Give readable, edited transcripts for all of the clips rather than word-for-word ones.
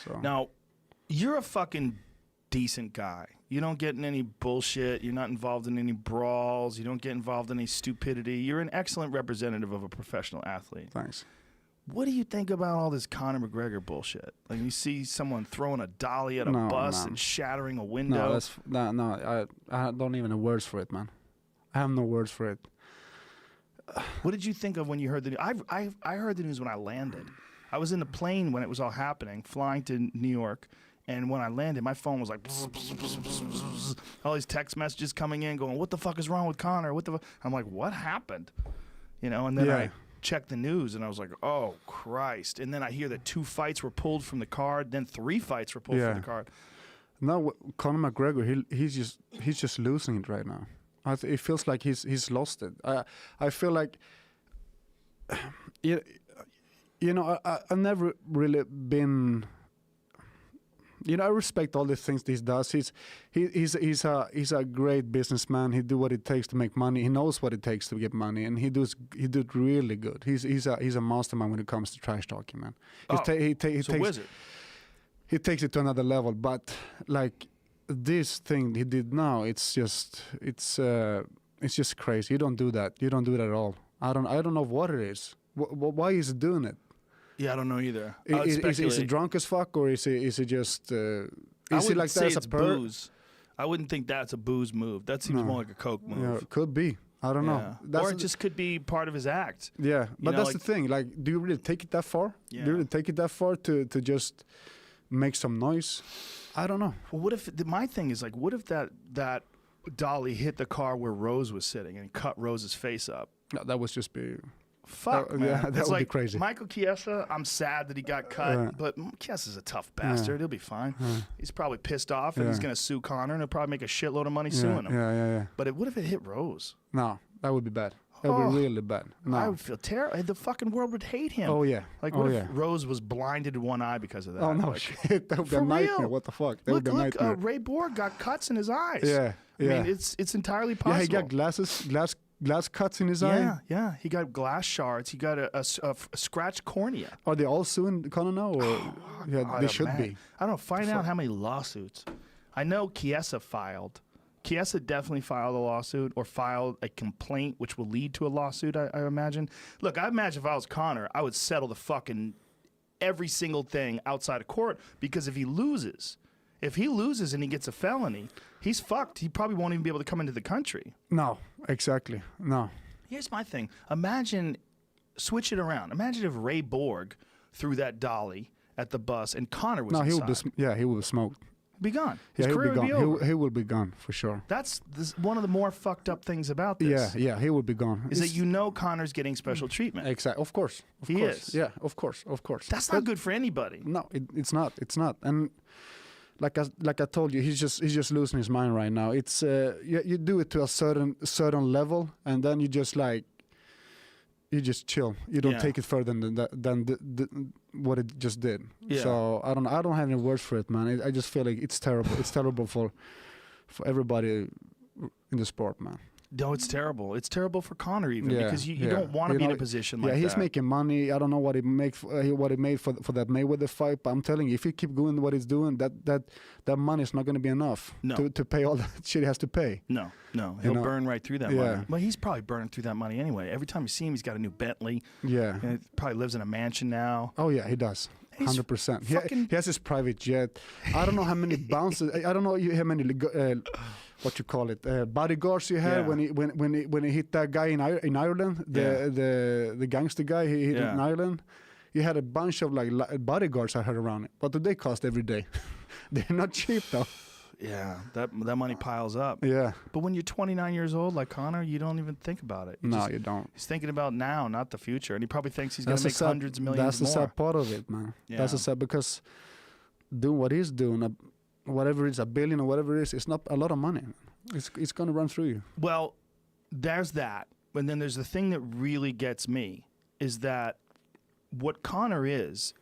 So Now, you're a fucking decent guy. You don't get in any bullshit. You're not involved in any brawls. You don't get involved in any stupidity. You're an excellent representative of a professional athlete. thanks. What do you think about all this Conor McGregor bullshit? Like you see someone throwing a dolly at a No, bus man. and shattering a window. I don't even have words for it, man. I have no words for it. What did you think of when you heard the news? I heard the news when I landed. I was in the plane when it was all happening, flying to New York. And when I landed, my phone was like, bzz, bzz, bzz, bzz, bzz, all these text messages coming in going, what the fuck is wrong with Conor? I'm like, what happened? You know, and then I checked the news and I was like, oh, Christ. And then I hear that 2 fights were pulled from the card, then 3 fights were pulled from the card. No, Conor McGregor, he's just losing it right now. It feels like he's lost it. I feel like, you know, I've never really been. You know, I respect all the things he does. He's a great businessman. He do what it takes to make money. He knows what it takes to get money, and he does really good. He's a mastermind when it comes to trash talking, man. He's a wizard. He takes it to another level. But like this thing he did now, it's just crazy. You don't do that. You don't do that at all. I don't know what it is. Why is he doing it? Yeah, I don't know either. Is he drunk as fuck, or is he just? Is he like say that it's booze. I wouldn't think that's a booze move. That seems more like a coke move. Yeah, could be. I don't know. Or it just could be part of his act. Yeah, but that's the thing. Like, do you really take it that far? Yeah. Do you really take it that far to just make some noise? I don't know. Well, what if my thing is like, what if that dolly hit the car where Rose was sitting and cut Rose's face up? No, that would just be. Fuck, man. Yeah, that would be crazy. Michael Chiesa, I'm sad that he got cut, but Chiesa's a tough bastard. He'll be fine. He's probably pissed off, and he's going to sue Conor, and he'll probably make a shitload of money suing him. Yeah. But what if it hit Rose? No, that would be bad. That would be really bad. No. I would feel terrible. The fucking world would hate him. Oh, yeah. Like, what if Rose was blinded in one eye because of that? Oh, no, like, shit. That would be a for nightmare. real? What the fuck? That would be a nightmare. Ray Borg got cuts in his eyes. Yeah. I mean, it's entirely possible. Yeah, he got glass cuts in his eye. Yeah. He got glass shards. He got a scratched cornea. Are they all suing Conor now? Or they should be. I don't know. Find out how many lawsuits. I know Chiesa filed. Chiesa definitely filed a lawsuit or filed a complaint, which will lead to a lawsuit, I imagine. Look, I imagine if I was Conor, I would settle the fucking every single thing outside of court, because if he loses and he gets a felony, he's fucked. He probably won't even be able to come into the country. No, exactly. No. Here's my thing. Imagine, switch it around. Imagine if Ray Borg threw that dolly at the bus and Conor was inside. He would be smoked. Be gone. His career would be gone. over. He will be gone for sure. That's one of the more fucked up things about this. Yeah, he will be gone. Is that Conor's getting special treatment? Exactly. Of course. He is. Yeah, of course. That's not good for anybody. No, it's not. It's not. And like I told you, he's just losing his mind right now. It's you do it to a certain level, and then you just chill. You don't take it further than what it just did. Yeah. So I don't have any words for it, man. I just feel like it's terrible. It's terrible for everybody in the sport, man. No, it's terrible. It's terrible for Conor even because you don't want to be in a position like that. Yeah, he's making money. I don't know what he made for that Mayweather fight, but I'm telling you, if he keep doing what he's doing, that money is not going to be enough to pay all that shit he has to pay. No, he'll burn right through that money. But he's probably burning through that money anyway. Every time you see him, he's got a new Bentley. Yeah, he probably lives in a mansion now. Oh yeah, he does. 100%. He has his private jet. I don't know how many bounces. I don't know how many. What you call it? Bodyguards you had when he hit that guy in Ireland, the gangster guy he hit in Ireland. You had a bunch of like bodyguards I heard around it. What do they cost every day? They're not cheap though. Yeah, that money piles up. Yeah. But when you're 29 years old, like Conor, you don't even think about it. You don't. He's thinking about now, not the future, and he probably thinks he's going to make hundreds of millions more. That's the sad part of it, man. Yeah. That's the sad, because doing what he's doing, whatever it is, $1 billion or whatever it is, it's not a lot of money. It's going to run through you. Well, there's that. And then there's the thing that really gets me is that what Conor is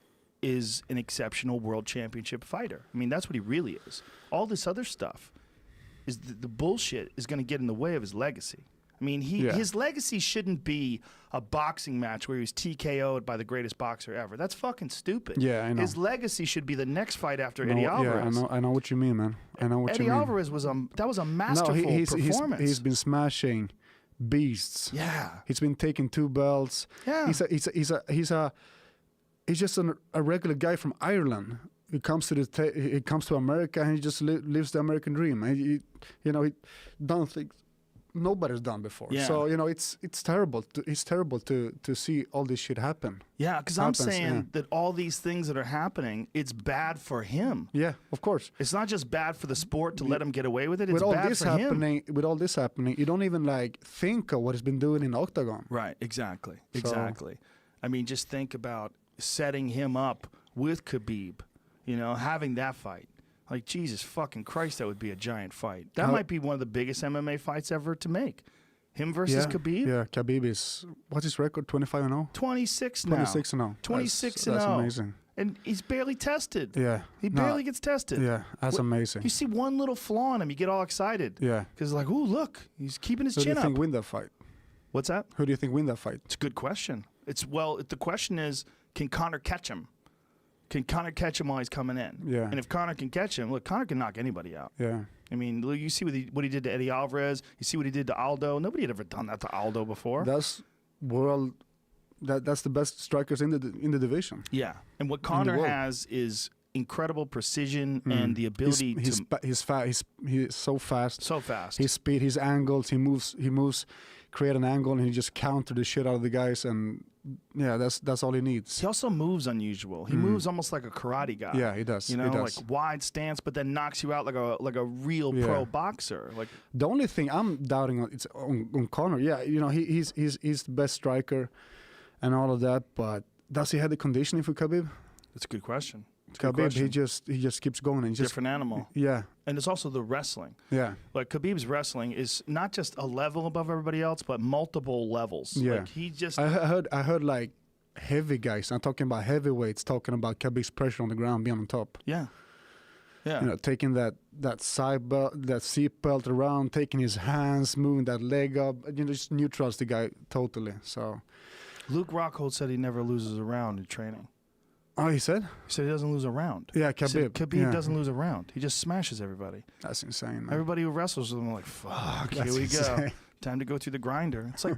an exceptional world championship fighter. I mean, that's what he really is. All this other stuff is the bullshit is going to get in the way of his legacy. I mean, his legacy shouldn't be a boxing match where he was TKO'd by the greatest boxer ever. That's fucking stupid. Yeah, I know. His legacy should be the next fight after Eddie Alvarez. Yeah, I know what you mean, man. I know what you mean. Eddie Alvarez was a masterful performance. He's been smashing beasts. Yeah. He's been taking 2 belts. Yeah. He's just a regular guy from Ireland. He comes to America and he just lives the American dream. He done things nobody's done before. Yeah. So it's terrible. It's terrible to see all this shit happen. Yeah, because I'm saying that all these things that are happening, it's bad for him. Yeah, of course. It's not just bad for the sport to let him get away with it. It's with bad for him. With all this happening, you don't even think of what he's been doing in the octagon. Right. Exactly. I mean, just think about setting him up with Khabib. Having that fight. Like, Jesus fucking Christ, that would be a giant fight. That might be one of the biggest MMA fights ever to make. Him versus Khabib? Yeah, Khabib is, what's his record, 25-0? 26 now. 26-0. 26-0. That's amazing. And he's barely tested. Yeah. He barely gets tested. Yeah, that's amazing. You see one little flaw in him, you get all excited. Yeah. Because like, ooh, look, he's keeping his chin up. Who do you think win that fight? What's that? Who do you think win that fight? It's a good question. The question is, can Conor catch him? Can Conor catch him while he's coming in? Yeah. And if Conor can catch him, look, Conor can knock anybody out. Yeah. I mean, look, you see what he did to Eddie Alvarez. You see what he did to Aldo. Nobody had ever done that to Aldo before. That's the best strikers in the division. Yeah. And what Conor has is incredible precision and the ability he's so fast. So fast. His speed, his angles, he moves, create an angle, and he just counter the shit out of the guys, and yeah, that's all he needs. He also moves unusual. He moves almost like a karate guy. Yeah, he does. Like wide stance, but then knocks you out like a real pro boxer. Like the only thing I'm doubting on Conor, he's the best striker and all of that, but does he have the conditioning for Khabib? That's a good question. Khabib, he just keeps going and different animal. Yeah, and it's also the wrestling. Yeah, like Khabib's wrestling is not just a level above everybody else, but multiple levels. Yeah, like he just. I heard like heavy guys. I'm talking about heavyweights talking about Khabib's pressure on the ground being on top. Yeah, yeah. Taking that side belt, that seat belt around, taking his hands, moving that leg up. Just neutrals the guy totally. So, Luke Rockhold said he never loses a round in training. Oh, he said? He said he doesn't lose a round. Yeah, Khabib. Khabib doesn't lose a round. He just smashes everybody. That's insane, man. Everybody who wrestles with him are like, fuck, here we go. Time to go through the grinder. It's like